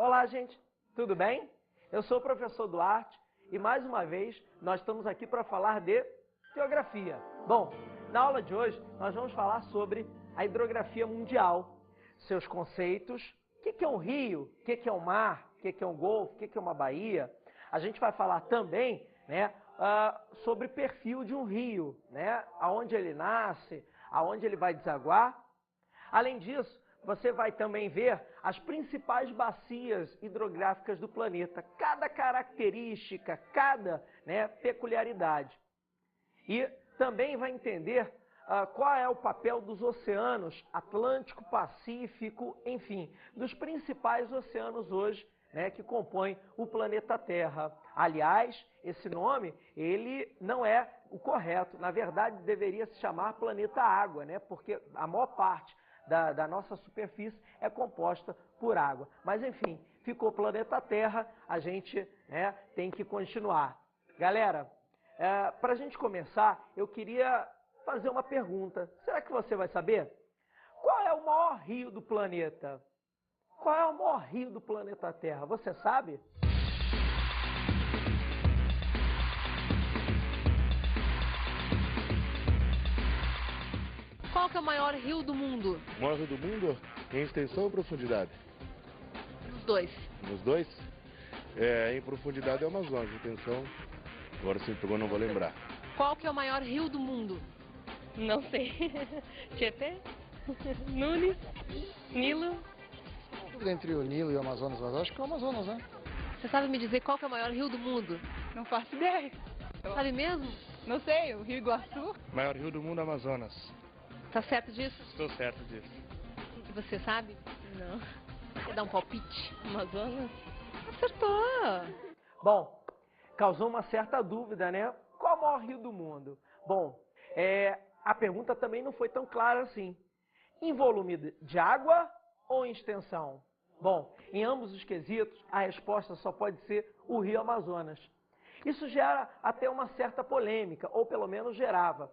Olá, gente, tudo bem? Eu sou o professor Duarte e mais uma vez nós estamos aqui para falar de geografia. Bom, na aula de hoje nós vamos falar sobre a hidrografia mundial, seus conceitos, o que é um rio, o que é um mar, o que é um golfo, o que é uma baía. A gente vai falar também, sobre o perfil de um rio, aonde ele nasce, aonde ele vai desaguar. Além disso, você vai também ver as principais bacias hidrográficas do planeta, cada característica, cada peculiaridade. E também vai entender qual é o papel dos oceanos Atlântico, Pacífico, enfim, dos principais oceanos hoje que compõem o planeta Terra. Aliás, esse nome, ele não é o correto. Na verdade, deveria se chamar planeta Água, porque a maior parte da nossa superfície é composta por água. Mas, enfim, ficou planeta Terra, a gente tem que continuar. Galera, para a gente começar, eu queria fazer uma pergunta. Será que você vai saber? Qual é o maior rio do planeta? Qual é o maior rio do planeta Terra? Você sabe? Qual que é o maior rio do mundo? O maior rio do mundo em extensão ou profundidade? Os dois. Nos dois? Em profundidade é o Amazonas, em extensão, agora se me pegou não vou lembrar. Qual que é o maior rio do mundo? Não sei. Tietê? Nunes? Nilo? Entre o Nilo e o Amazonas, mas acho que é o Amazonas, né? Você sabe me dizer qual que é o maior rio do mundo? Não faço ideia. Sabe mesmo? Não sei, o Rio Iguaçu? O maior rio do mundo é o Amazonas. Tá certo disso? Estou certo disso. E você sabe? Não. Quer dar um palpite? Amazonas? Acertou! Bom, causou uma certa dúvida, Qual é o maior rio do mundo? Bom, a pergunta também não foi tão clara assim. Em volume de água ou em extensão? Bom, em ambos os quesitos, a resposta só pode ser o rio Amazonas. Isso gera até uma certa polêmica, ou pelo menos gerava.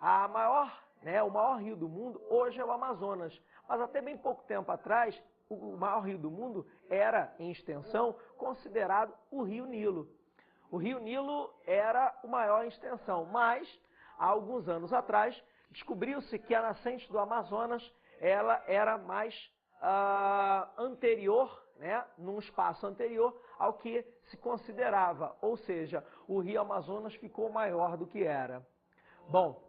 O maior rio do mundo hoje é o Amazonas, mas até bem pouco tempo atrás, o maior rio do mundo era, em extensão, considerado o rio Nilo. O rio Nilo era o maior em extensão, mas, há alguns anos atrás, descobriu-se que a nascente do Amazonas ela era mais anterior, num espaço anterior ao que se considerava, ou seja, o rio Amazonas ficou maior do que era. Bom,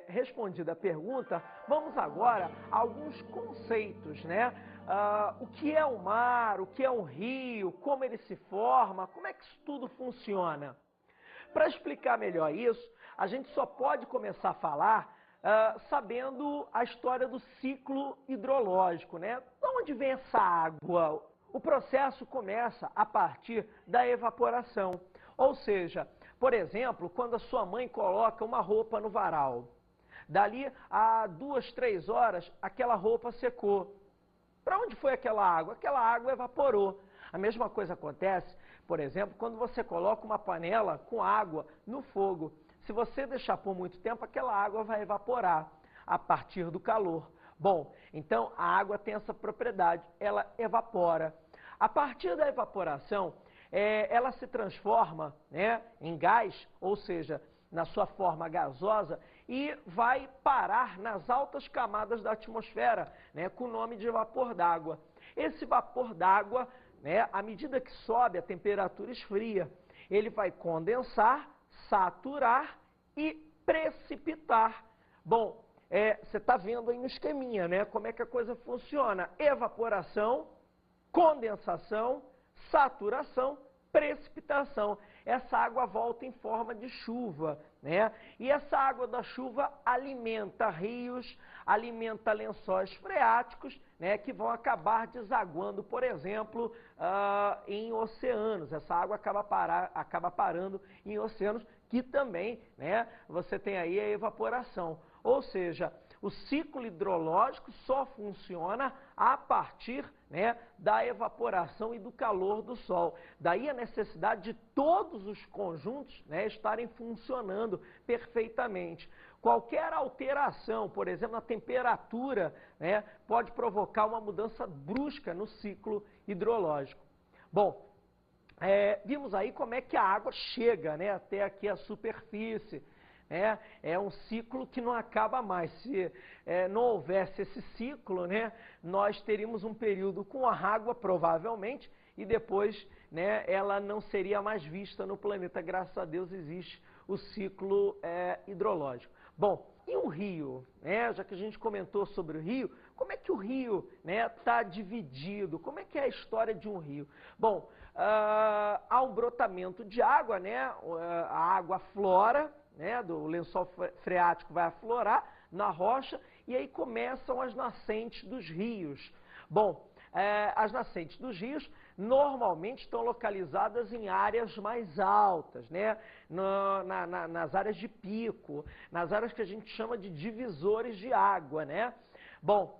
respondida a pergunta, vamos agora a alguns conceitos, o que é um mar, o que é um rio, como ele se forma, como é que isso tudo funciona. Para explicar melhor isso, a gente só pode começar a falar sabendo a história do ciclo hidrológico, De onde vem essa água? O processo começa a partir da evaporação, ou seja, por exemplo, quando a sua mãe coloca uma roupa no varal, dali a 2, 3 horas, aquela roupa secou. Para onde foi aquela água? Aquela água evaporou. A mesma coisa acontece, por exemplo, quando você coloca uma panela com água no fogo. Se você deixar por muito tempo, aquela água vai evaporar a partir do calor. Bom, então a água tem essa propriedade, ela evapora. A partir da evaporação, ela se transforma em gás, ou seja, na sua forma gasosa, e vai parar nas altas camadas da atmosfera, com o nome de vapor d'água. Esse vapor d'água, à medida que sobe, a temperatura esfria, ele vai condensar, saturar e precipitar. Bom, você está vendo aí no esqueminha, como é que a coisa funciona. Evaporação, condensação, saturação, precipitação. Essa água volta em forma de chuva, E essa água da chuva alimenta rios, alimenta lençóis freáticos, que vão acabar desaguando, por exemplo, em oceanos. Essa água acaba parando em oceanos, que também, você tem aí a evaporação. Ou seja, O ciclo hidrológico só funciona a partir, né, da evaporação e do calor do Sol. Daí a necessidade de todos os conjuntos, né, estarem funcionando perfeitamente. Qualquer alteração, por exemplo, na temperatura, né, pode provocar uma mudança brusca no ciclo hidrológico. Bom, vimos aí como é que a água chega, né, até aqui a superfície. É um ciclo que não acaba mais. Se não houvesse esse ciclo, né, nós teríamos um período com a água, provavelmente, e depois, né, ela não seria mais vista no planeta. Graças a Deus existe o ciclo hidrológico. Bom, e o rio? Já que a gente comentou sobre o rio, como é que o rio está dividido? Como é que é a história de um rio? Bom, há um brotamento de água, né, a água aflora, né, do lençol freático vai aflorar na rocha e aí começam as nascentes dos rios. Bom, as nascentes dos rios normalmente estão localizadas em áreas mais altas, né, nas áreas de pico, nas áreas que a gente chama de divisores de água, né. Bom,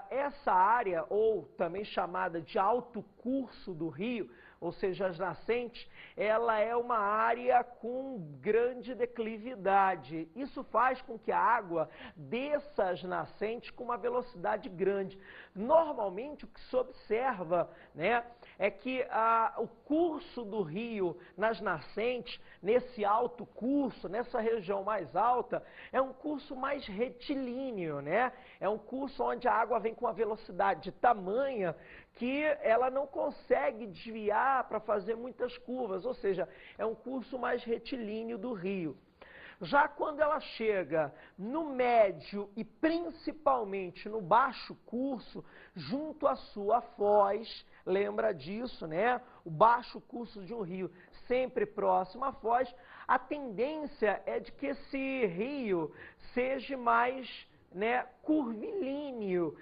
essa área, ou também chamada de alto curso do rio, ou seja, as nascentes, ela é uma área com grande declividade. Isso faz com que a água desça as nascentes com uma velocidade grande. Normalmente, o que se observa, né, é que o curso do rio nas nascentes, nesse alto curso, nessa região mais alta, é um curso mais retilíneo, né? É um curso onde a água vem com uma velocidade tamanha que ela não consegue desviar para fazer muitas curvas, ou seja, é um curso mais retilíneo do rio. Já quando ela chega no médio e principalmente no baixo curso, junto à sua foz, lembra disso, né? O baixo curso de um rio sempre próximo à foz, a tendência é de que esse rio seja mais, né, curvilíneo,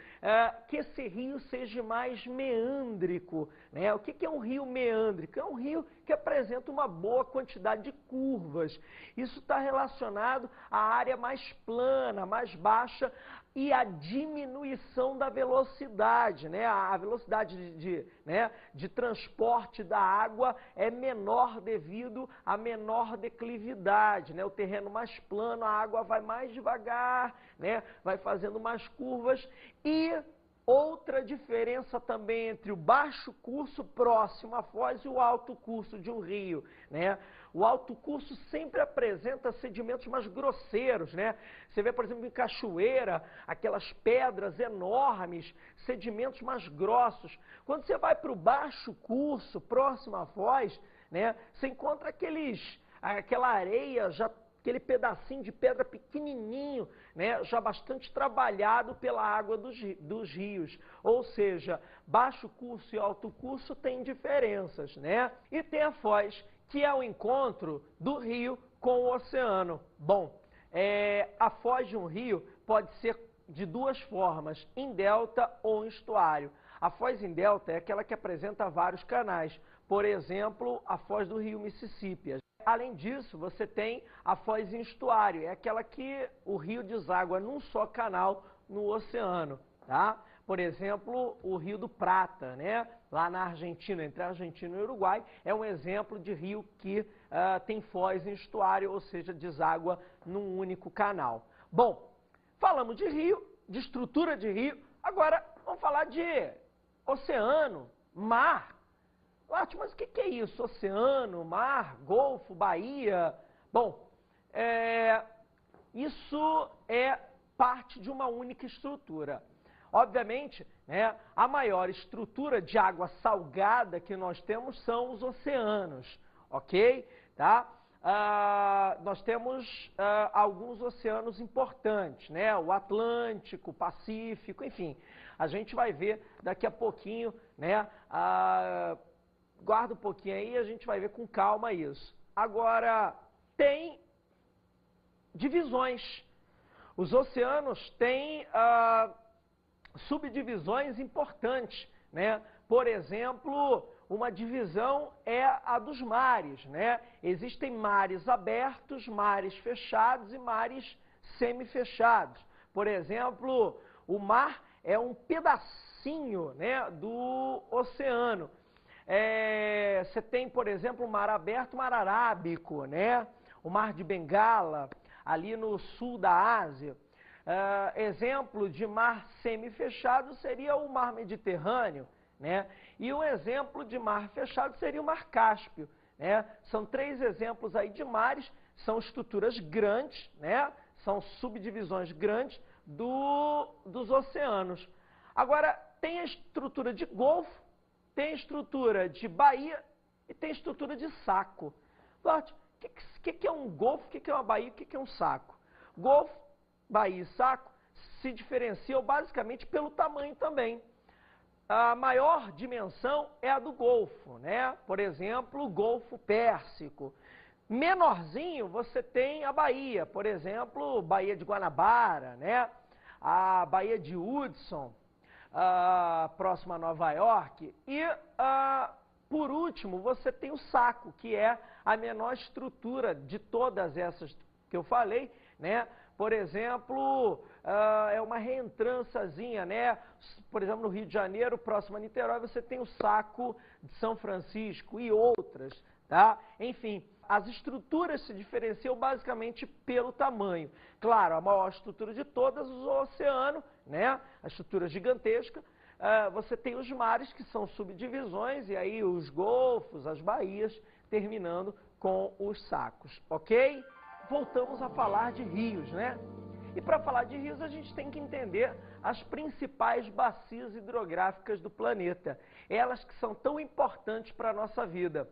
que esse rio seja mais meândrico, né? O que é um rio meândrico? É um rio que apresenta uma boa quantidade de curvas. Isso está relacionado à área mais plana, mais baixa e à diminuição da velocidade, né? A velocidade de transporte da água é menor devido à menor declividade, né? O terreno mais plano, a água vai mais devagar, né? Vai fazendo mais curvas. E outra diferença também entre o baixo curso próximo à foz e o alto curso de um rio, né? O alto curso sempre apresenta sedimentos mais grosseiros, né? Você vê, por exemplo, em cachoeira, aquelas pedras enormes, sedimentos mais grossos. Quando você vai para o baixo curso, próximo à foz, né, você encontra aquela areia já, aquele pedacinho de pedra pequenininho, né, já bastante trabalhado pela água dos rios. Ou seja, baixo curso e alto curso têm diferenças, né? E tem a foz, que é o encontro do rio com o oceano. Bom, a foz de um rio pode ser de duas formas, em delta ou em estuário. A foz em delta é aquela que apresenta vários canais, por exemplo, a foz do rio Mississippi. Além disso, você tem a foz em estuário, é aquela que o rio deságua num só canal no oceano, tá? Por exemplo, o Rio do Prata, né? Lá na Argentina, entre a Argentina e o Uruguai, é um exemplo de rio que tem foz em estuário, ou seja, deságua num único canal. Bom, falamos de rio, de estrutura de rio, agora vamos falar de oceano, mar. Lácio, mas o que é isso? Oceano, mar, golfo, baía? Bom, isso é parte de uma única estrutura. Obviamente, né, a maior estrutura de água salgada que nós temos são os oceanos, ok? Tá? Nós temos alguns oceanos importantes, né? O Atlântico, o Pacífico, enfim. A gente vai ver daqui a pouquinho, né? Guarda um pouquinho aí e a gente vai ver com calma isso. Agora, tem divisões. Os oceanos têm subdivisões importantes, né? Por exemplo, uma divisão é a dos mares, né? Existem mares abertos, mares fechados e mares semifechados. Por exemplo, o mar é um pedacinho, né, do oceano. Você tem, por exemplo, o mar aberto, o mar Arábico, né? O mar de Bengala, ali no sul da Ásia. Exemplo de mar semifechado seria o mar Mediterrâneo, né? E um exemplo de mar fechado seria o mar Cáspio, né? São 3 exemplos aí de mares, são estruturas grandes, né? São subdivisões grandes dos oceanos. Agora, tem a estrutura de golfo, tem estrutura de baía e tem estrutura de saco. Duarte, o que é um golfo, o que é uma baía, o que é um saco? Golfo, baía e saco se diferenciam basicamente pelo tamanho também. A maior dimensão é a do Golfo, né? Por exemplo, o Golfo Pérsico. Menorzinho, você tem a Baía, por exemplo, Baía de Guanabara, né? A Baía de Hudson, próxima a Nova York. E, por último, você tem o Saco, que é a menor estrutura de todas essas que eu falei, né? Por exemplo, é uma reentrançazinha, né? Por exemplo, no Rio de Janeiro, próximo a Niterói, você tem o Saco de São Francisco e outras, tá? Enfim, as estruturas se diferenciam basicamente pelo tamanho. Claro, a maior estrutura de todas, o oceano, né? A estrutura gigantesca. Você tem os mares, que são subdivisões, e aí os golfos, as baías, terminando com os sacos, ok? Voltamos a falar de rios, né? E para falar de rios, a gente tem que entender as principais bacias hidrográficas do planeta. Elas que são tão importantes para a nossa vida.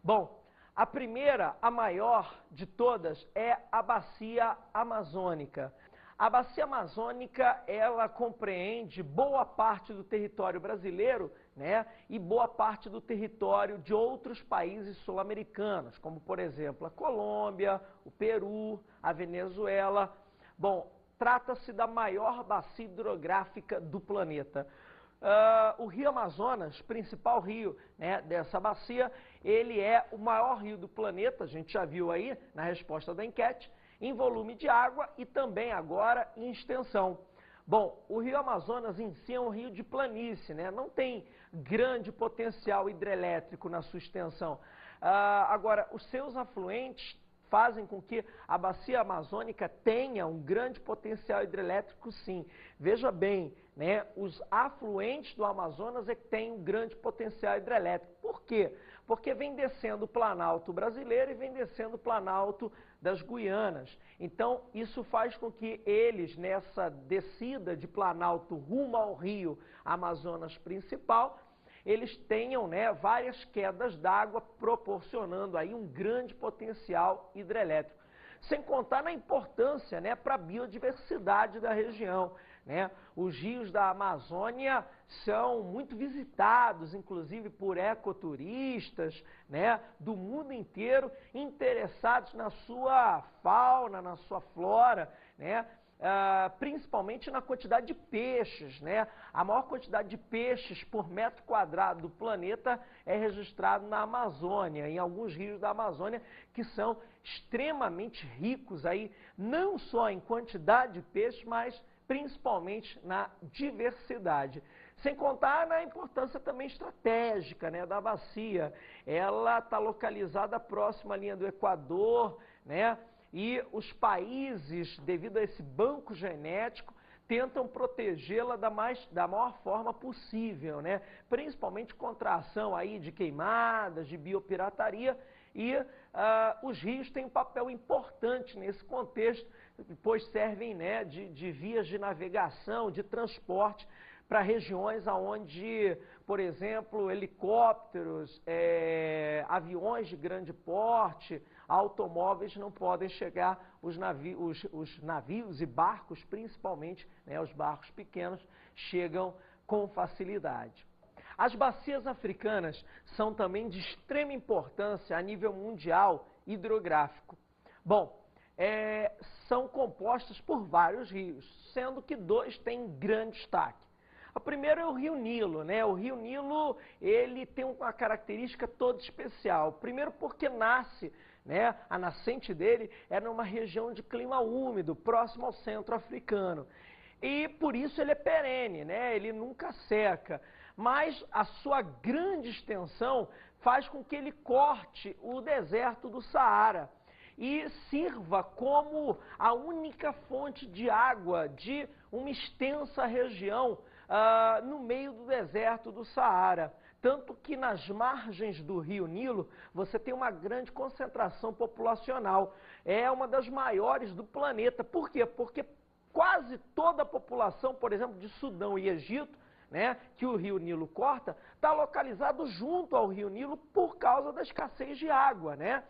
Bom, a primeira, a maior de todas, é a Bacia Amazônica. A Bacia Amazônica, ela compreende boa parte do território brasileiro, né, e boa parte do território de outros países sul-americanos, como, por exemplo, a Colômbia, o Peru, a Venezuela. Bom, trata-se da maior bacia hidrográfica do planeta. O Rio Amazonas, principal rio, né, dessa bacia, ele é o maior rio do planeta, a gente já viu aí na resposta da enquete, em volume de água e também agora em extensão. Bom, o Rio Amazonas em si é um rio de planície, né? Não tem grande potencial hidrelétrico na sua extensão. Agora, os seus afluentes fazem com que a bacia amazônica tenha um grande potencial hidrelétrico, sim. Veja bem, né? Os afluentes do Amazonas é que têm um grande potencial hidrelétrico. Por quê? Porque vem descendo o Planalto brasileiro e vem descendo o Planalto das Guianas. Então, isso faz com que eles, nessa descida de Planalto rumo ao rio Amazonas principal, eles tenham, né, várias quedas d'água, proporcionando aí um grande potencial hidrelétrico. Sem contar na importância, né, para a biodiversidade da região, né? Os rios da Amazônia são muito visitados, inclusive por ecoturistas, né, do mundo inteiro, interessados na sua fauna, na sua flora, né? Principalmente na quantidade de peixes, né? A maior quantidade de peixes por metro quadrado do planeta é registrado na Amazônia, em alguns rios da Amazônia, que são extremamente ricos aí, não só em quantidade de peixes, mas principalmente na diversidade. Sem contar na importância também estratégica, né, da bacia. Ela está localizada próxima à linha do Equador, né? E os países, devido a esse banco genético, tentam protegê-la da maior forma possível, né? Principalmente contra a ação aí de queimadas, de biopirataria, e os rios têm um papel importante nesse contexto, pois servem, né, de vias de navegação, de transporte para regiões onde, por exemplo, helicópteros, aviões de grande porte, automóveis não podem chegar, os navios e barcos, principalmente, né, os barcos pequenos, chegam com facilidade. As bacias africanas são também de extrema importância a nível mundial hidrográfico. Bom, são compostas por vários rios, sendo que 2 têm grande destaque. O primeiro é o Rio Nilo, né? O Rio Nilo, ele tem uma característica toda especial. Primeiro porque nasce né, a nascente dele é numa região de clima úmido, próximo ao centro africano. E por isso ele é perene, né, ele nunca seca. Mas a sua grande extensão faz com que ele corte o deserto do Saara e sirva como a única fonte de água de uma extensa região no meio do deserto do Saara. Tanto que nas margens do rio Nilo você tem uma grande concentração populacional. É uma das maiores do planeta. Por quê? Porque quase toda a população, por exemplo, de Sudão e Egito, né, que o rio Nilo corta, está localizado junto ao rio Nilo por causa da escassez de água, né?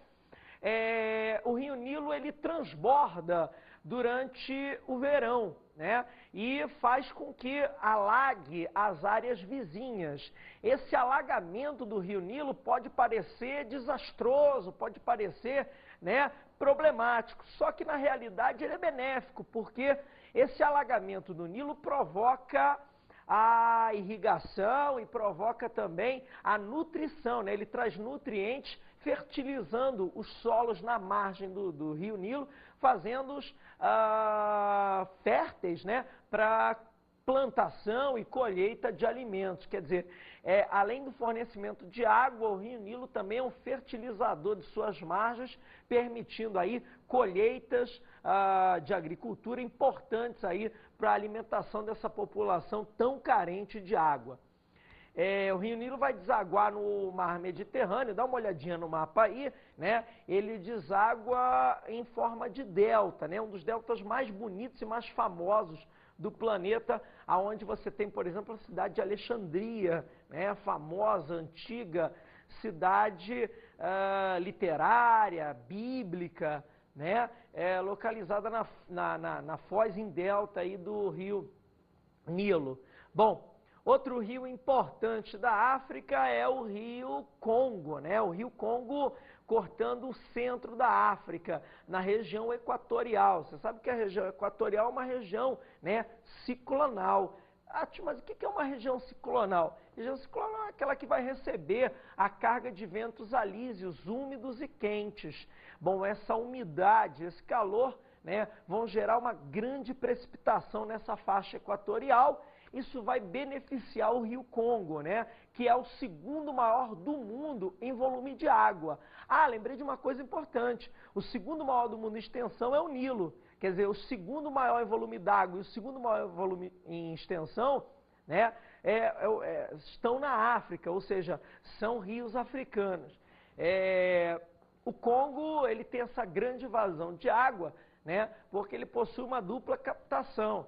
O rio Nilo ele transborda durante o verão, né? E faz com que alague as áreas vizinhas. Esse alagamento do rio Nilo pode parecer desastroso, pode parecer, né, problemático, só que na realidade ele é benéfico, porque esse alagamento do Nilo provoca a irrigação e provoca também a nutrição, né? Ele traz nutrientes fertilizando os solos na margem do rio Nilo, fazendo-os férteis, né, para plantação e colheita de alimentos. Quer dizer, além do fornecimento de água, o rio Nilo também é um fertilizador de suas margens, permitindo aí colheitas de agricultura importantes aí para a alimentação dessa população tão carente de água. O rio Nilo vai desaguar no mar Mediterrâneo, dá uma olhadinha no mapa aí, né? Ele deságua em forma de delta, né? Um dos deltas mais bonitos e mais famosos do planeta, aonde você tem, por exemplo, a cidade de Alexandria, né? A famosa, antiga cidade literária, bíblica, né? Localizada na foz em delta aí do rio Nilo. Bom, outro rio importante da África é o rio Congo, né? O rio Congo cortando o centro da África, na região equatorial. Você sabe que a região equatorial é uma região, né, ciclonal. Mas o que é uma região ciclonal? Região ciclonal é aquela que vai receber a carga de ventos alísios, úmidos e quentes. Bom, essa umidade, esse calor, né, vão gerar uma grande precipitação nessa faixa equatorial. Isso vai beneficiar o rio Congo, né, que é o segundo maior do mundo em volume de água. Lembrei de uma coisa importante. O segundo maior do mundo em extensão é o Nilo. Quer dizer, o segundo maior em volume d'água e o segundo maior volume em extensão, né, estão na África, ou seja, são rios africanos. O Congo ele tem essa grande vazão de água, né, porque ele possui uma dupla captação.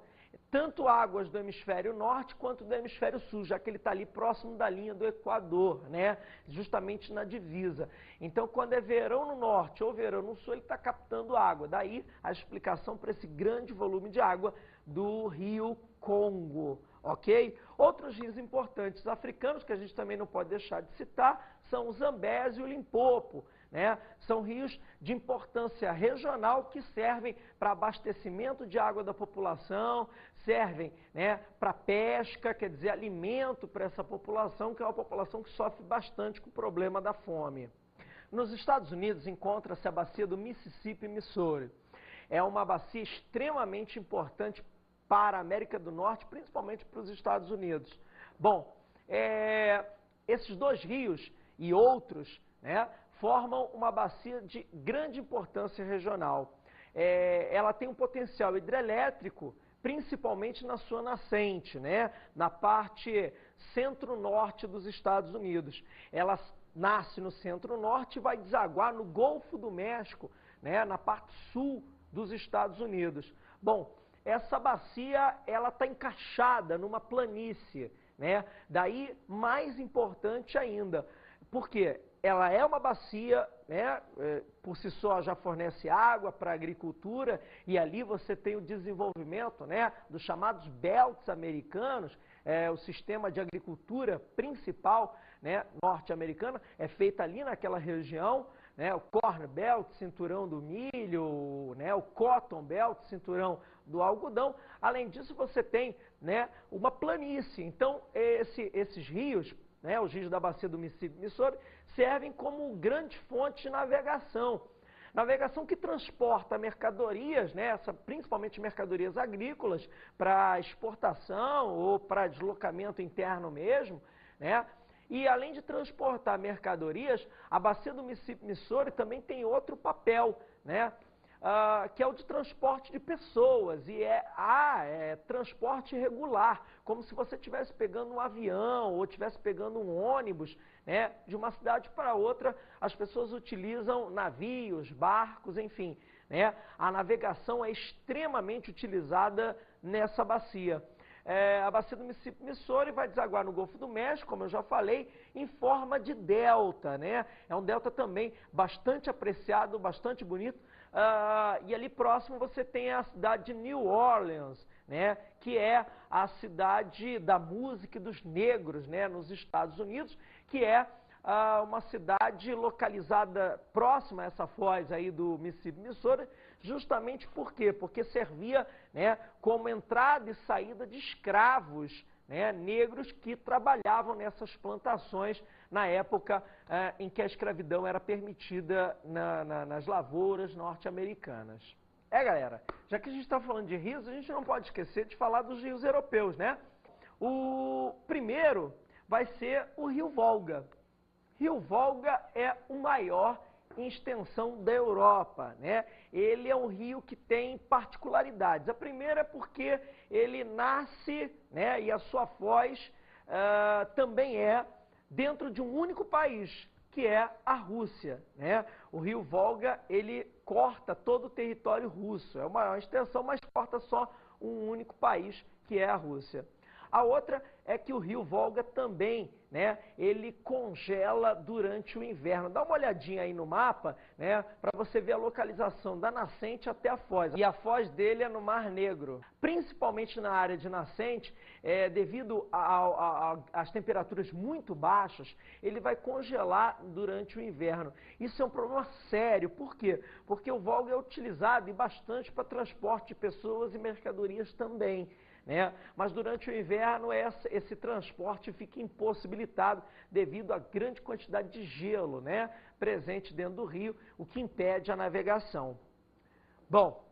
Tanto águas do hemisfério norte quanto do hemisfério sul, já que ele está ali próximo da linha do Equador, né? Justamente na divisa. Então, quando é verão no norte ou verão no sul, ele está captando água. Daí a explicação para esse grande volume de água do rio Congo, ok? Outros rios importantes africanos, que a gente também não pode deixar de citar, são o Zambeze e o Limpopo. Né? São rios de importância regional que servem para abastecimento de água da população, servem, né, para pesca, quer dizer, alimento para essa população, que é uma população que sofre bastante com o problema da fome. Nos Estados Unidos encontra-se a bacia do Mississippi e Missouri. É uma bacia extremamente importante para a América do Norte, principalmente para os Estados Unidos. Bom, esses dois rios e outros, né, formam uma bacia de grande importância regional. Ela tem um potencial hidrelétrico, principalmente na sua nascente, né? Na parte centro-norte dos Estados Unidos. Ela nasce no centro-norte e vai desaguar no Golfo do México, né? Na parte sul dos Estados Unidos. Bom, essa bacia ela está encaixada numa planície, né? Daí, mais importante ainda, porque ela é uma bacia, né, por si só já fornece água para a agricultura e ali você tem o desenvolvimento, né, dos chamados belts americanos, o sistema de agricultura principal, né, norte-americana é feita ali naquela região, né, o Corn Belt, cinturão do milho, né, o Cotton Belt, cinturão do algodão. Além disso você tem, né, uma planície. Então esses rios, né, os rios da bacia do Mississippi e Missouri, servem como grande fonte de navegação. Navegação que transporta mercadorias, né, principalmente mercadorias agrícolas, para exportação ou para deslocamento interno mesmo, né? E além de transportar mercadorias, a bacia do Mississippi Missouri também tem outro papel, né? Que é o de transporte de pessoas, e é transporte regular, como se você estivesse pegando um avião ou estivesse pegando um ônibus, né, de uma cidade para outra. As pessoas utilizam navios, barcos, enfim, né? A navegação é extremamente utilizada nessa bacia. A bacia do Mississippi Missouri vai desaguar no Golfo do México, como eu já falei, em forma de delta, né? É um delta também bastante apreciado, bastante bonito. E ali próximo você tem a cidade de New Orleans, né? Que é a cidade da música e dos negros, né? Nos Estados Unidos, que é uma cidade localizada próxima a essa foz aí do Mississippi Missouri, justamente por quê? Porque servia, né, como entrada e saída de escravos, né, negros que trabalhavam nessas plantações na época em que a escravidão era permitida nas lavouras norte-americanas. Galera, já que a gente está falando de rios, a gente não pode esquecer de falar dos rios europeus, né? O primeiro vai ser o Rio Volga. Rio Volga é o maior em extensão da Europa, né? Ele é um rio que tem particularidades. A primeira é porque ele nasce, né, e a sua foz também é dentro de um único país, que é a Rússia, né? O Rio Volga, ele corta todo o território russo. É o maior em extensão, mas corta só um único país, que é a Rússia. A outra é que o Rio Volga também, né, ele congela durante o inverno. Dá uma olhadinha aí no mapa, né, para você ver a localização da nascente até a foz. E a foz dele é no Mar Negro. Principalmente na área de nascente, devido às temperaturas muito baixas, ele vai congelar durante o inverno. Isso é um problema sério. Por quê? Porque o Volga é utilizado e bastante para transporte de pessoas e mercadorias também, né? Mas durante o inverno esse transporte fica impossibilitado devido à grande quantidade de gelo, né, presente dentro do rio, o que impede a navegação. Bom,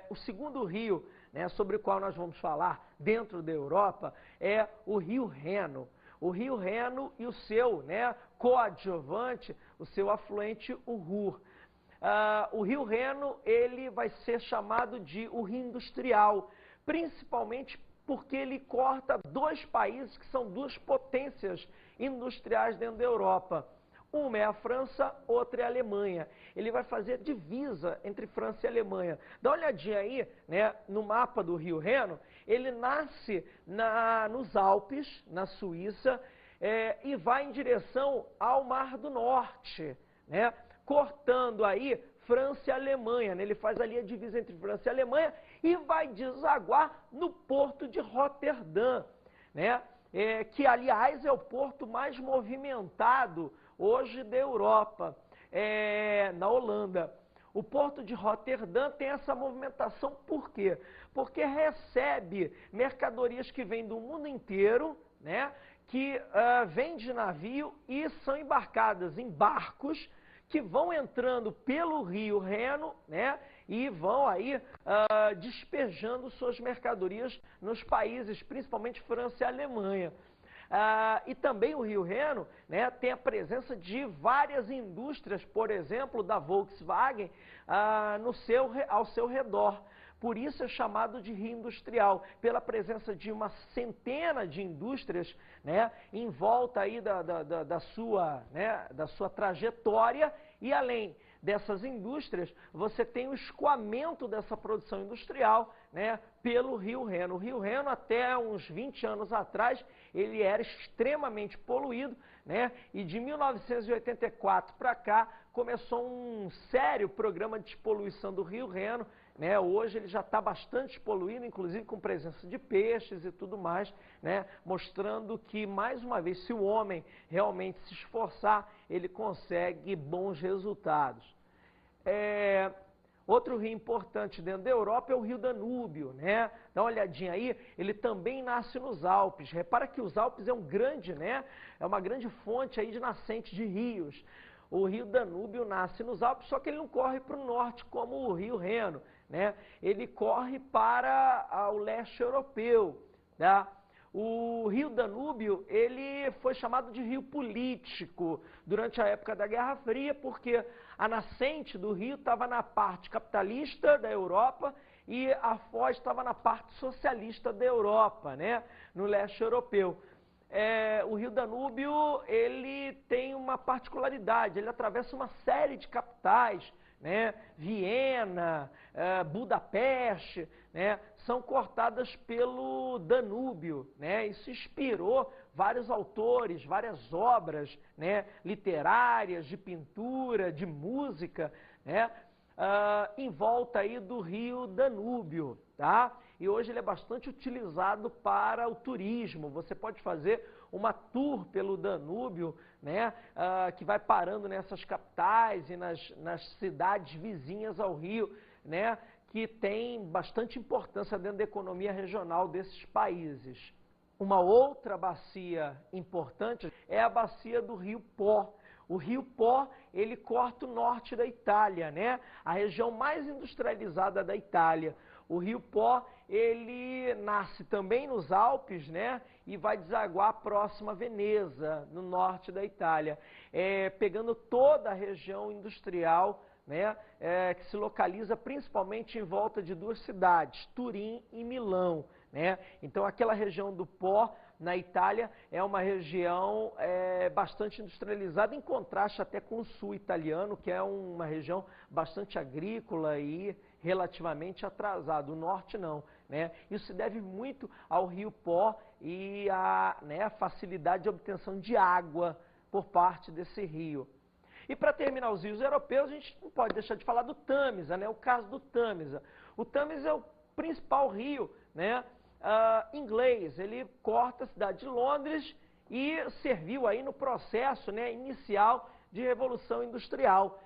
o segundo rio, né, sobre o qual nós vamos falar dentro da Europa é o Rio Reno. O Rio Reno e o seu, né, coadjuvante, o seu afluente, o Ruhr. O Rio Reno, ele vai ser chamado de o Rio Industrial, principalmente porque ele corta dois países que são duas potências industriais dentro da Europa. Uma é a França, outra é a Alemanha. Ele vai fazer divisa entre França e Alemanha. Dá uma olhadinha aí, né, no mapa do Rio Reno. Ele nasce nos Alpes, na Suíça, e vai em direção ao Mar do Norte, né, cortando aí França e Alemanha, né? Ele faz ali a divisa entre França e Alemanha e vai desaguar no porto de Roterdã, né? Que, aliás, é o porto mais movimentado hoje da Europa, na Holanda. O porto de Roterdã tem essa movimentação por quê? Porque recebe mercadorias que vêm do mundo inteiro, né? Que vêm de navio e são embarcadas em barcos que vão entrando pelo Rio Reno, né, e vão aí despejando suas mercadorias nos países, principalmente França e Alemanha. E também o Rio Reno, né, tem a presença de várias indústrias, por exemplo, da Volkswagen, ao seu redor. Por isso é chamado de Rio Industrial, pela presença de uma centena de indústrias, né, em volta aí da sua trajetória. E além dessas indústrias, você tem o escoamento dessa produção industrial, né, pelo Rio Reno. O Rio Reno, até uns 20 anos atrás, ele era extremamente poluído, né, e de 1984 para cá começou um sério programa de despoluição do Rio Reno, né? Hoje ele já está bastante poluído, inclusive com presença de peixes e tudo mais, né? Mostrando que, mais uma vez, se o homem realmente se esforçar, ele consegue bons resultados. Outro rio importante dentro da Europa é o Rio Danúbio, né? Dá uma olhadinha aí, ele também nasce nos Alpes. Repara que os Alpes é uma grande fonte aí de nascente de rios. O rio Danúbio nasce nos Alpes, só que ele não corre para o norte como o rio Reno, né? Ele corre para o leste europeu, tá? O rio Danúbio, ele foi chamado de rio político durante a época da Guerra Fria, porque a nascente do rio estava na parte capitalista da Europa e a foz estava na parte socialista da Europa, né? No leste europeu. O rio Danúbio, ele tem uma particularidade, ele atravessa uma série de capitais, né? Viena, Budapeste, né? São cortadas pelo Danúbio, né? Isso inspirou vários autores, várias obras, né? Literárias, de pintura, de música, né? Em volta aí do rio Danúbio, tá? E hoje ele é bastante utilizado para o turismo. Você pode fazer uma tour pelo Danúbio, né? Que vai parando nessas capitais e nas cidades vizinhas ao rio, né? Que tem bastante importância dentro da economia regional desses países. Uma outra bacia importante é a bacia do rio Pó. O rio Pó, ele corta o norte da Itália, né? A região mais industrializada da Itália. O rio Pó, ele nasce também nos Alpes, né? E vai desaguar próximo a Veneza, no norte da Itália, pegando toda a região industrial, né? Que se localiza principalmente em volta de duas cidades, Turim e Milão, né? Então aquela região do Pó, na Itália, é uma região bastante industrializada, em contraste até com o sul italiano, que é uma região bastante agrícola e relativamente atrasada. O norte não, né? Isso se deve muito ao rio Pó e à facilidade de obtenção de água por parte desse rio. E para terminar os rios europeus, a gente não pode deixar de falar do Tâmisa, né? O caso do Tâmisa. O Tâmisa é o principal rio, né? Inglês. Ele corta a cidade de Londres e serviu aí no processo, né, inicial de Revolução Industrial.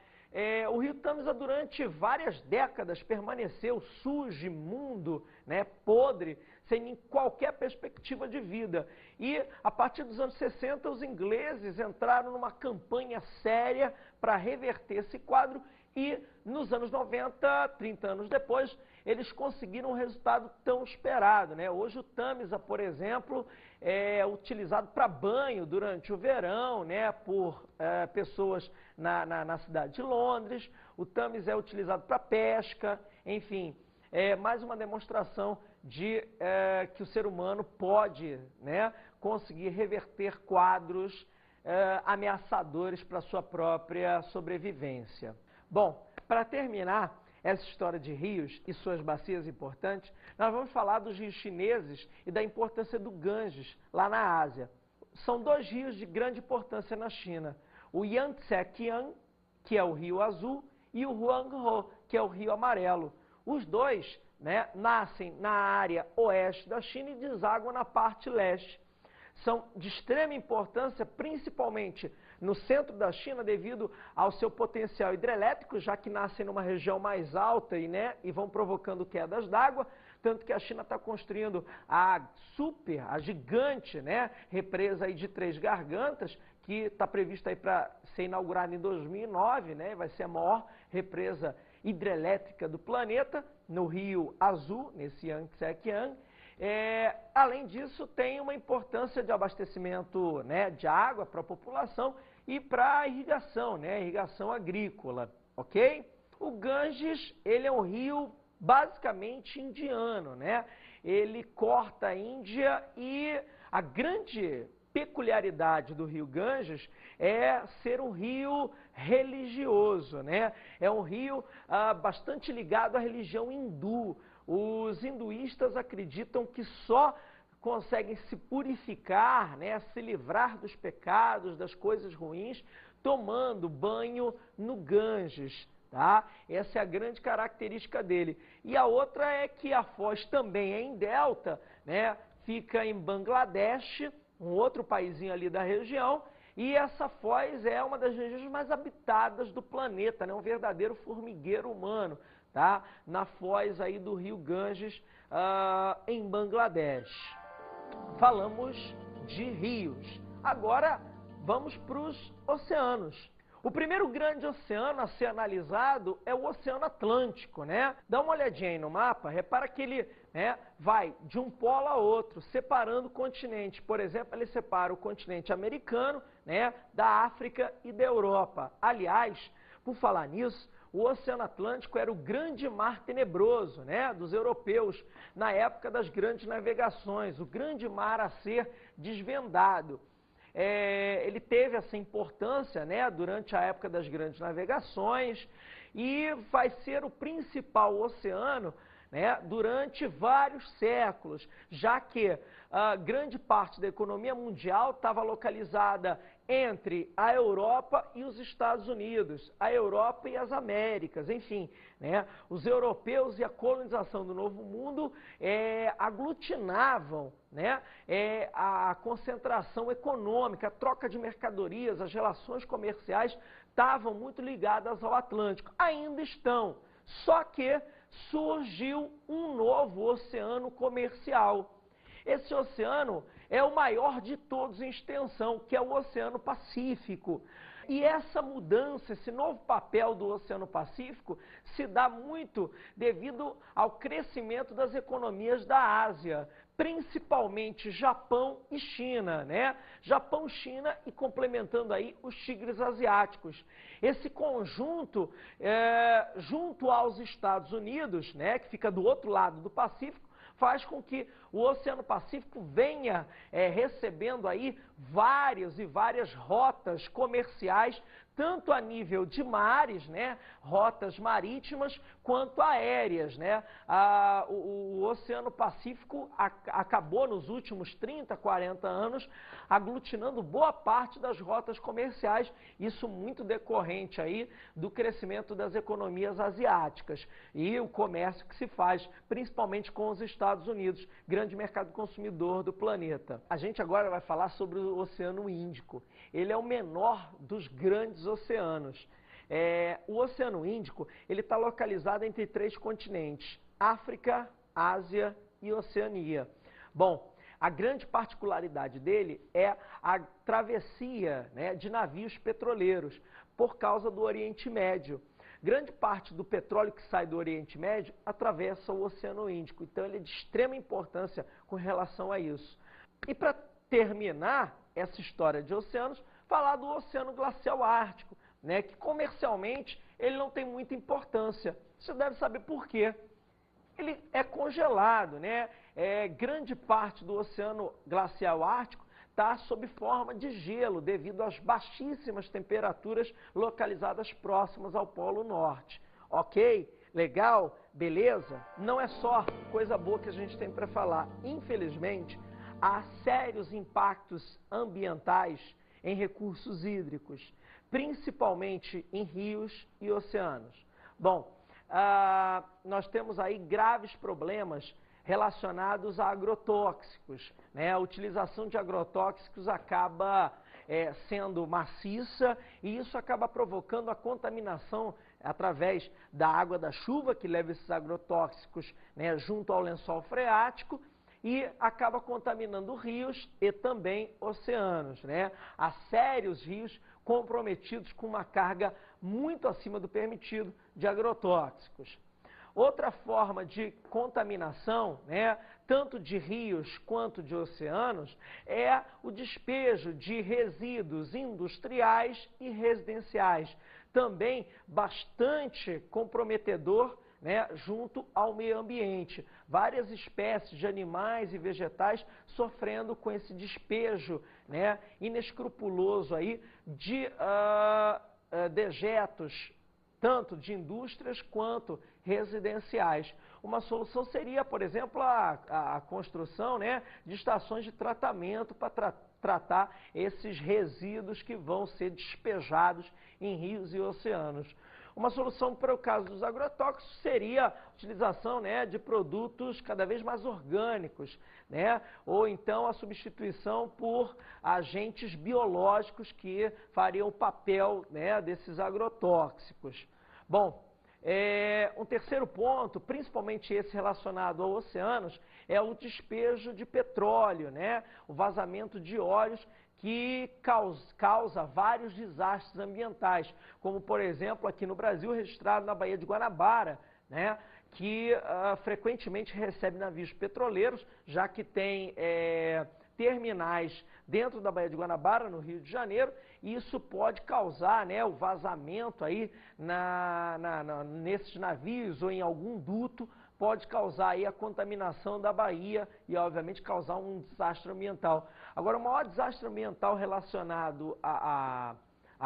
O rio Tâmisa durante várias décadas permaneceu sujo, imundo, né, podre, sem qualquer perspectiva de vida. E a partir dos anos 60 os ingleses entraram numa campanha séria para reverter esse quadro e nos anos 90, 30 anos depois, eles conseguiram um resultado tão esperado, né? Hoje o Tâmisa, por exemplo, é utilizado para banho durante o verão, né? Por pessoas na cidade de Londres. O Tâmisa é utilizado para pesca, enfim, é mais uma demonstração de que o ser humano pode, né, conseguir reverter quadros ameaçadores para a sua própria sobrevivência. Bom, para terminar essa história de rios e suas bacias importantes, nós vamos falar dos rios chineses e da importância do Ganges, lá na Ásia. São dois rios de grande importância na China, o Yangtze-Kiang, que é o rio azul, e o Huanghe, que é o rio amarelo. Os dois, né, nascem na área oeste da China e desaguam na parte leste. São de extrema importância, principalmente no centro da China, devido ao seu potencial hidrelétrico, já que nascem numa região mais alta e vão provocando quedas d'água, tanto que a China está construindo a gigante, né, represa aí de Três Gargantas, que está prevista aí para ser inaugurada em 2009, né, vai ser a maior represa hidrelétrica do planeta, no Rio Azul, nesse Yangtze-Kiang. Além disso, tem uma importância de abastecimento, né, de água para a população e para a irrigação, né, irrigação agrícola, ok? O Ganges, ele é um rio basicamente indiano, né? Ele corta a Índia e a grande peculiaridade do rio Ganges é ser um rio religioso, né? É um rio bastante ligado à religião hindu. Os hinduístas acreditam que só conseguem se purificar, né, se livrar dos pecados, das coisas ruins, tomando banho no Ganges, tá? Essa é a grande característica dele. E a outra é que a foz também é em delta, né? Fica em Bangladesh, um outro paísinho ali da região, e essa foz é uma das regiões mais habitadas do planeta, né? Um verdadeiro formigueiro humano, tá? Na foz aí do rio Ganges, em Bangladesh. Falamos de rios. Agora vamos para os oceanos. O primeiro grande oceano a ser analisado é o Oceano Atlântico, né? Dá uma olhadinha aí no mapa, repara que ele, né, vai de um polo a outro, separando continentes. Por exemplo, ele separa o continente americano, né, da África e da Europa. Aliás, por falar nisso, o Oceano Atlântico era o grande mar tenebroso, né, dos europeus, na época das grandes navegações, o grande mar a ser desvendado. Ele teve essa importância, né, durante a época das grandes navegações e vai ser o principal oceano, né, durante vários séculos, já que grande parte da economia mundial estava localizada entre a Europa e os Estados Unidos, a Europa e as Américas, enfim, né, os europeus e a colonização do Novo Mundo aglutinavam, né, a concentração econômica, a troca de mercadorias, as relações comerciais estavam muito ligadas ao Atlântico, ainda estão, só que surgiu um novo oceano comercial. Esse oceano é o maior de todos em extensão, que é o Oceano Pacífico. E essa mudança, esse novo papel do Oceano Pacífico, se dá muito devido ao crescimento das economias da Ásia, principalmente Japão e China, né? Japão, China e complementando aí os tigres asiáticos. Esse conjunto, junto aos Estados Unidos, né, que fica do outro lado do Pacífico, faz com que o Oceano Pacífico venha recebendo aí várias rotas comerciais, tanto a nível de mares, né, rotas marítimas, quanto aéreas, né. O Oceano Pacífico acabou nos últimos 30, 40 anos aglutinando boa parte das rotas comerciais, isso muito decorrente aí do crescimento das economias asiáticas e o comércio que se faz, principalmente com os Estados Unidos, grande mercado consumidor do planeta. A gente agora vai falar sobre o Oceano Índico. Ele é o menor dos grandes oceanos. O Oceano Índico ele está localizado entre 3 continentes, África, Ásia e Oceania. Bom, a grande particularidade dele é a travessia, né, de navios petroleiros por causa do Oriente Médio. Grande parte do petróleo que sai do Oriente Médio atravessa o Oceano Índico, então ele é de extrema importância com relação a isso. E para terminar essa história de oceanos, falar do Oceano Glacial Ártico, né, que comercialmente ele não tem muita importância. Você deve saber por quê. Ele é congelado, né? Grande parte do Oceano Glacial Ártico está sob forma de gelo devido às baixíssimas temperaturas localizadas próximas ao Polo Norte. Ok? Legal? Beleza? Não é só coisa boa que a gente tem para falar. Infelizmente, há sérios impactos ambientais em recursos hídricos, principalmente em rios e oceanos. Bom, nós temos aí graves problemas relacionados a agrotóxicos, né? A utilização de agrotóxicos acaba sendo maciça e isso acaba provocando a contaminação através da água da chuva que leva esses agrotóxicos, né, junto ao lençol freático e acaba contaminando rios e também oceanos, né? Há sérios rios comprometidos com uma carga muito acima do permitido de agrotóxicos. Outra forma de contaminação, né, tanto de rios quanto de oceanos, é o despejo de resíduos industriais e residenciais, também bastante comprometedor, né, junto ao meio ambiente. Várias espécies de animais e vegetais sofrendo com esse despejo, né, inescrupuloso aí de dejetos, tanto de indústrias quanto residenciais. Uma solução seria, por exemplo, a construção, né, de estações de tratamento para tratar esses resíduos que vão ser despejados em rios e oceanos. Uma solução para o caso dos agrotóxicos seria a utilização, né, de produtos cada vez mais orgânicos, né, ou então a substituição por agentes biológicos que fariam o papel, né, desses agrotóxicos. Bom, um terceiro ponto, principalmente esse relacionado aos oceanos, é o despejo de petróleo, né, o vazamento de óleos que causa vários desastres ambientais, como, por exemplo, aqui no Brasil, registrado na Baía de Guanabara, né, que frequentemente recebe navios petroleiros, já que tem terminais dentro da Baía de Guanabara, no Rio de Janeiro, e isso pode causar, né, o vazamento aí nesses navios ou em algum duto, pode causar aí a contaminação da Baía e, obviamente, causar um desastre ambiental. Agora, o maior desastre ambiental relacionado a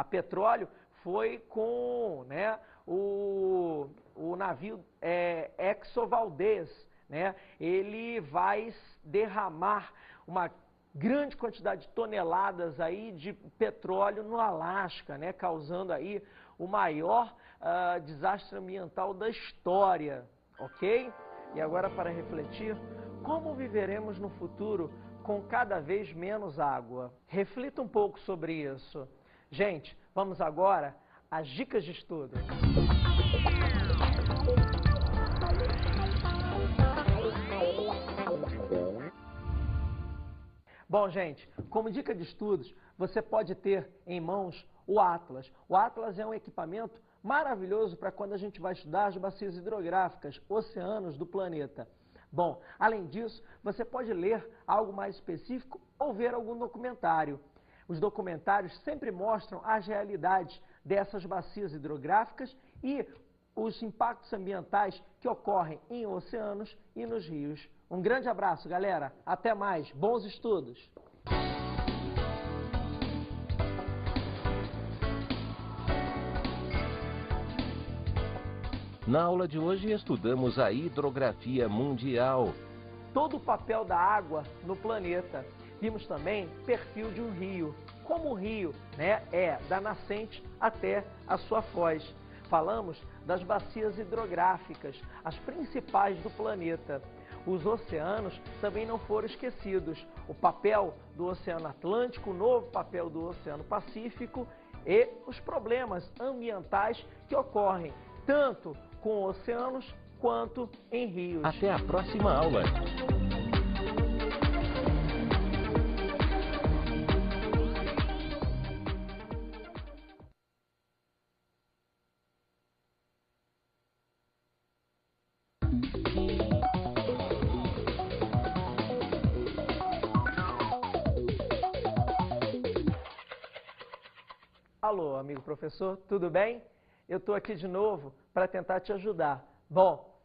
petróleo foi com, né, o navio Exxon Valdez, né? Ele vai derramar uma grande quantidade de toneladas aí de petróleo no Alasca, né? Causando aí o maior desastre ambiental da história, ok? E agora, para refletir, como viveremos no futuro com cada vez menos água? Reflita um pouco sobre isso. Gente, vamos agora às dicas de estudo. Bom, gente, como dica de estudos, você pode ter em mãos o Atlas. O Atlas é um equipamento maravilhoso para quando a gente vai estudar as bacias hidrográficas, oceanos do planeta. Bom, além disso, você pode ler algo mais específico ou ver algum documentário. Os documentários sempre mostram as realidades dessas bacias hidrográficas e os impactos ambientais que ocorrem em oceanos e nos rios. Um grande abraço, galera. Até mais. Bons estudos. Na aula de hoje estudamos a hidrografia mundial. Todo o papel da água no planeta. Vimos também perfil de um rio. Como o rio, né, é da nascente até a sua foz. Falamos das bacias hidrográficas, as principais do planeta. Os oceanos também não foram esquecidos. O papel do Oceano Atlântico, o novo papel do Oceano Pacífico e os problemas ambientais que ocorrem tanto com oceanos quanto em rios. Até a próxima aula. Alô, amigo professor, tudo bem? Eu estou aqui de novo para tentar te ajudar. Bom,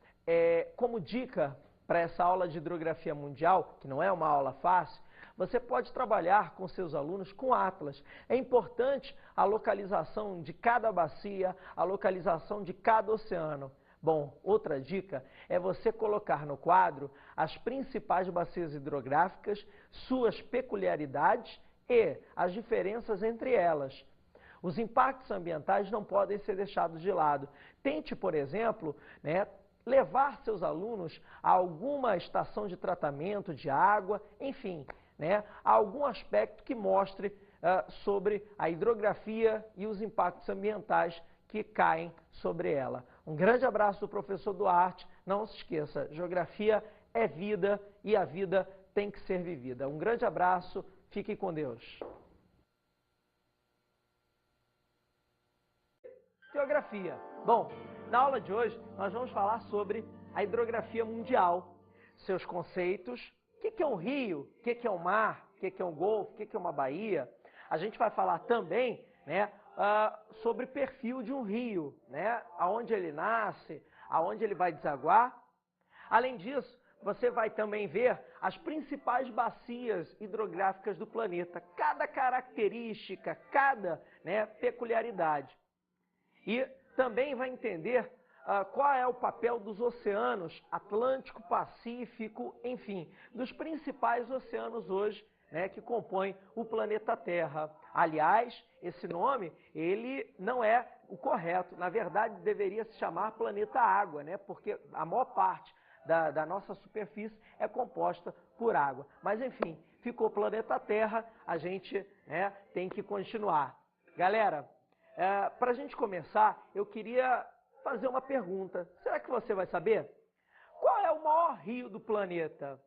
como dica para essa aula de hidrografia mundial, que não é uma aula fácil, você pode trabalhar com seus alunos com Atlas. É importante a localização de cada bacia, a localização de cada oceano. Bom, outra dica é você colocar no quadro as principais bacias hidrográficas, suas peculiaridades e as diferenças entre elas. Os impactos ambientais não podem ser deixados de lado. Tente, por exemplo, né, levar seus alunos a alguma estação de tratamento de água, enfim, né, a algum aspecto que mostre sobre a hidrografia e os impactos ambientais que caem sobre ela. Um grande abraço do professor Duarte. Não se esqueça, geografia é vida e a vida tem que ser vivida. Um grande abraço, fiquem com Deus. Geografia. Bom, na aula de hoje nós vamos falar sobre a hidrografia mundial, seus conceitos, o que é um rio, o que é um mar, o que é um golfo, o que é uma baía. A gente vai falar também, né, sobre perfil de um rio, né, aonde ele nasce, aonde ele vai desaguar. Além disso, você vai também ver as principais bacias hidrográficas do planeta, cada característica, cada, né, peculiaridade. E também vai entender qual é o papel dos oceanos Atlântico, Pacífico, enfim, dos principais oceanos hoje, né, que compõem o planeta Terra. Aliás, esse nome, ele não é o correto. Na verdade, deveria se chamar planeta Água, né, porque a maior parte da nossa superfície é composta por água. Mas, enfim, ficou planeta Terra, a gente, né, tem que continuar. Galera, para a gente começar, eu queria fazer uma pergunta. Será que você vai saber? Qual é o maior rio do planeta?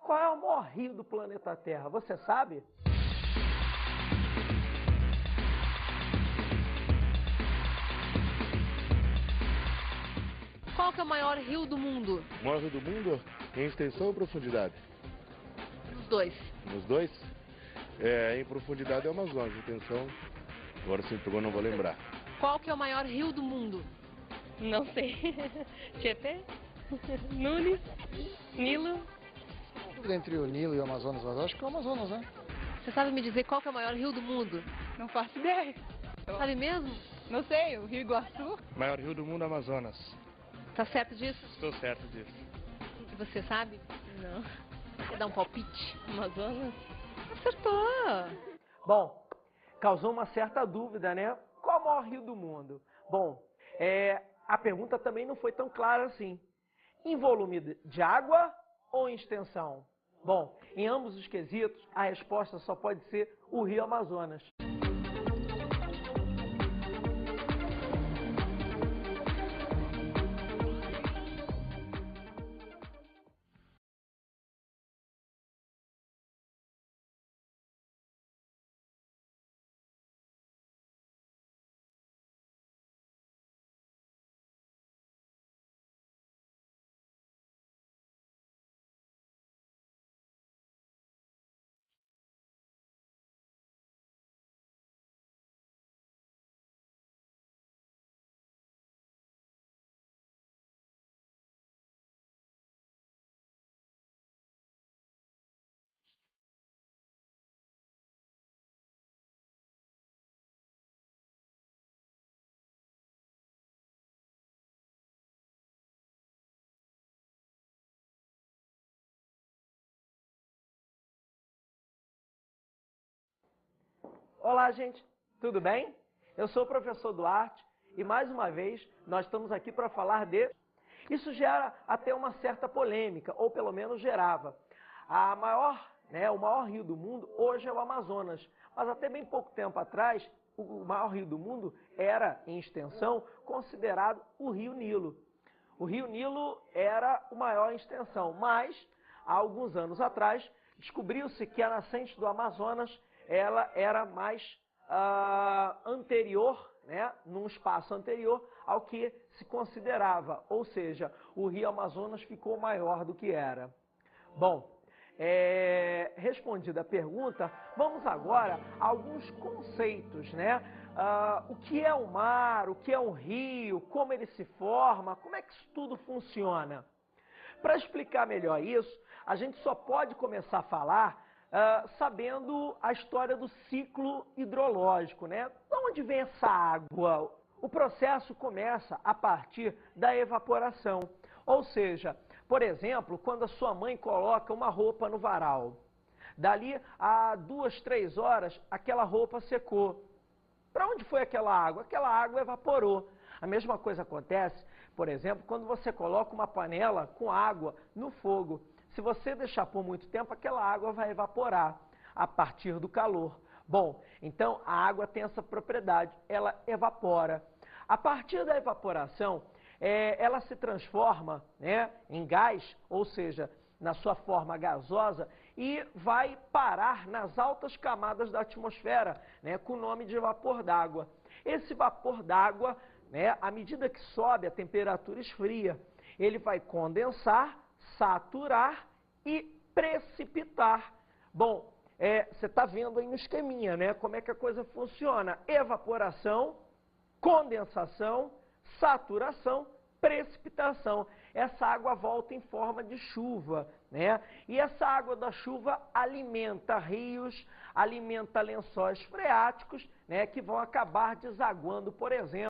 Qual é o maior rio do planeta Terra? Você sabe? Qual que é o maior rio do mundo? O maior rio do mundo em extensão ou profundidade? Os dois. Nos dois? Em profundidade é o Amazonas, em extensão, agora sim pegou, não vou lembrar. Qual que é o maior rio do mundo? Não sei. Tietê? Nunes? Nilo? Dúvida entre o Nilo e o Amazonas, mas acho que é o Amazonas, né? Você sabe me dizer qual que é o maior rio do mundo? Não faço ideia. Sabe mesmo? Não sei, o Rio Iguaçu? Maior rio do mundo, Amazonas. Tá certo disso? Estou certo disso. E você sabe? Não. Quer dar um palpite? Amazonas? Acertou! Bom, causou uma certa dúvida, né? Qual o maior rio do mundo? Bom, a pergunta também não foi tão clara assim. Em volume de água ou em extensão? Bom, em ambos os quesitos, a resposta só pode ser o Rio Amazonas. Olá, gente, tudo bem? Eu sou o professor Duarte e mais uma vez nós estamos aqui para falar de... Isso gera até uma certa polêmica, ou pelo menos gerava. O maior rio do mundo hoje é o Amazonas, mas até bem pouco tempo atrás o maior rio do mundo era, em extensão, considerado o Rio Nilo. O Rio Nilo era o maior em extensão, mas há alguns anos atrás descobriu-se que a nascente do Amazonas ela era mais anterior, né, num espaço anterior ao que se considerava, ou seja, o Rio Amazonas ficou maior do que era. Bom, respondida a pergunta, vamos agora a alguns conceitos, né? O que é um mar, o que é um rio, como ele se forma, como é que isso tudo funciona? Para explicar melhor isso, a gente só pode começar a falar sabendo a história do ciclo hidrológico, né? De onde vem essa água? O processo começa a partir da evaporação. Ou seja, por exemplo, quando a sua mãe coloca uma roupa no varal, dali a 2, 3 horas, aquela roupa secou. Para onde foi aquela água? Aquela água evaporou. A mesma coisa acontece, por exemplo, quando você coloca uma panela com água no fogo. Se você deixar por muito tempo, aquela água vai evaporar a partir do calor. Bom, então a água tem essa propriedade, ela evapora. A partir da evaporação, ela se transforma, né, em gás, ou seja, na sua forma gasosa, e vai parar nas altas camadas da atmosfera, né, com o nome de vapor d'água. Esse vapor d'água, né, à medida que sobe, a temperatura esfria, ele vai condensar, saturar e precipitar. Bom, você está vendo aí no esqueminha, né, como é que a coisa funciona. Evaporação, condensação, saturação, precipitação. Essa água volta em forma de chuva, né? E essa água da chuva alimenta rios, alimenta lençóis freáticos, né, que vão acabar desaguando, por exemplo,